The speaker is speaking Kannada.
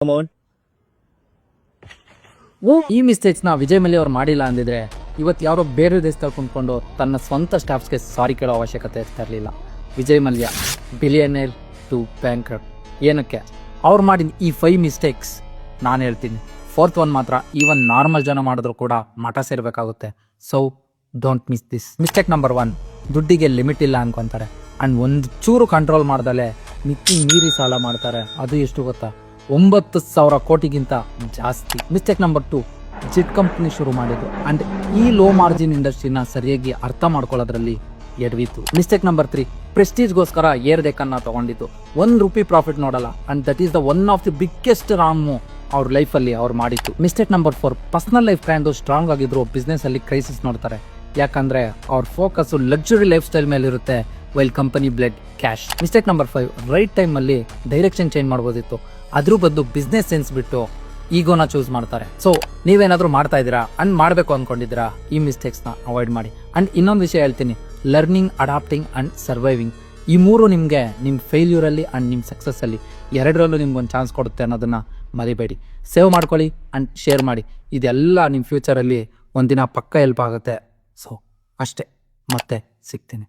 Come on. ಈ ಮಿಸ್ಟೇಕ್ಸ್ನ ವಿಜಯ್ ಮಲ್ಯ ಅವ್ರು ಮಾಡಿಲ್ಲ ಅಂದಿದ್ರೆ ಇವತ್ತು ಯಾರೋ ಬೇರೆ ದೇಶದಲ್ಲಿ ಕುಂತ್ಕೊಂಡು ತನ್ನ ಸ್ವಂತ ಸ್ಟಾಫ್ಸ್ಗೆ ಸಾರಿ ಕೇಳೋ ಅವಶ್ಯಕತೆ ಇರ್ತಾ ಇರಲಿಲ್ಲ. Vijay Mallya billionaire to banker. ಏನಕ್ಕೆ ಅವ್ರು ಮಾಡಿದ ಈ 5 ಮಿಸ್ಟೇಕ್ಸ್ ನಾನು ಹೇಳ್ತೀನಿ. 4th ಒನ್ ಮಾತ್ರ ಈವನ್ ನಾರ್ಮಲ್ ಜನ ಮಾಡಿದ್ರು ಕೂಡ ಮಠ ಸೇರಬೇಕಾಗುತ್ತೆ. So don't miss this. Mistake number 1, ದುಡ್ಡಿಗೆ ಲಿಮಿಟ್ ಇಲ್ಲ ಅನ್ಕೊಂತಾರೆ ಆ್ಯಂಡ್ ಒಂದು ಚೂರು ಕಂಟ್ರೋಲ್ ಮಾಡ್ದಲೆ ಮಿಕ್ಕಿ ಮೀರಿ ಸಾಲ ಮಾಡ್ತಾರೆ. ಅದು ಎಷ್ಟು ಗೊತ್ತಾ? 9,000 ಕೋಟಿಗಿಂತ ಜಾಸ್ತಿ. ಮಿಸ್ಟೇಕ್ ನಂಬರ್ 2, ಜಿಟ್ ಕಂಪ್ನಿ ಶುರು ಮಾಡಿದ್ದು ಆ್ಯಂಡ್ ಈ ಲೋ ಮಾರ್ಜಿನ್ ಇಂಡಸ್ಟ್ರಿನ ಸರಿಯಾಗಿ ಅರ್ಥ ಮಾಡ್ಕೊಳ್ಳೋದ್ರಲ್ಲಿ ಎಡವಿತ್ತು. ಮಿಸ್ಟೇಕ್ ನಂಬರ್ 3, ಪ್ರೆಸ್ಟೀಜ್ಗೋಸ್ಕರ ಏರ್ ಡೆಕ್ಕನ್ನ ತಗೊಂಡಿದ್ದು. ₹1 ಪ್ರಾಫಿಟ್ ನೋಡಲ್ಲ and that is the one of the biggest Ramu ಅವ್ರ ಲೈಫಲ್ಲಿ ಅವ್ರು ಮಾಡಿತ್ತು. Mistake number 4, personal life trend strong ಆಗಿದ್ರು ಬಿಸ್ನೆಸ್ಸಲ್ಲಿ ಕ್ರೈಸಿಸ್ ನೋಡ್ತಾರೆ. ಯಾಕಂದರೆ ಅವ್ರ ಫೋಕಸ್ಸು ಲಕ್ಸುರಿ ಲೈಫ್ ಸ್ಟೈಲ್ ಮೇಲೆ ಇರುತ್ತೆ, while company blood cash. Mistake number 5, right ಟೈಮಲ್ಲಿ ಡೈರೆಕ್ಷನ್ ಚೇಂಜ್ ಮಾಡ್ಬೋದಿತ್ತು, ಅದ್ರ ಬದಲು ಬಿಸ್ನೆಸ್ ಸೆನ್ಸ್ ಬಿಟ್ಟು ಈಗೋನ ಚೂಸ್ ಮಾಡ್ತಾರೆ. ಸೊ ನೀವೇನಾದರೂ ಮಾಡ್ತಾ ಇದ್ದೀರಾ ಅಂಡ್ ಮಾಡಬೇಕು ಅಂದ್ಕೊಂಡಿದ್ದೀರಾ, ಈ ಮಿಸ್ಟೇಕ್ಸ್ನ ಅವಾಯ್ಡ್ ಮಾಡಿ. ಆ್ಯಂಡ್ ಇನ್ನೊಂದು ವಿಷಯ ಹೇಳ್ತೀನಿ, ಲರ್ನಿಂಗ್, ಅಡಾಪ್ಟಿಂಗ್ ಆ್ಯಂಡ್ ಸರ್ವೈವಿಂಗ್. ಈ 3 ನಿಮಗೆ ನಿಮ್ಮ ಫೇಲ್ಯೂರಲ್ಲಿ ಆ್ಯಂಡ್ ನಿಮ್ಮ ಸಕ್ಸಸ್ಸಲ್ಲಿ ಎರಡರಲ್ಲೂ ನಿಮ್ಗೊಂದು ಚಾನ್ಸ್ ಕೊಡುತ್ತೆ ಅನ್ನೋದನ್ನು ಮರಿಬೇಡಿ. ಸೇವ್ ಮಾಡ್ಕೊಳ್ಳಿ ಆ್ಯಂಡ್ ಶೇರ್ ಮಾಡಿ. ಇದೆಲ್ಲ ನಿಮ್ಮ ಫ್ಯೂಚರಲ್ಲಿ ಒಂದಿನ ಪಕ್ಕ ಹೆಲ್ಪ್ ಆಗುತ್ತೆ. ಸೊ ಅಷ್ಟೇ, ಮತ್ತೆ ಸಿಗ್ತೀನಿ.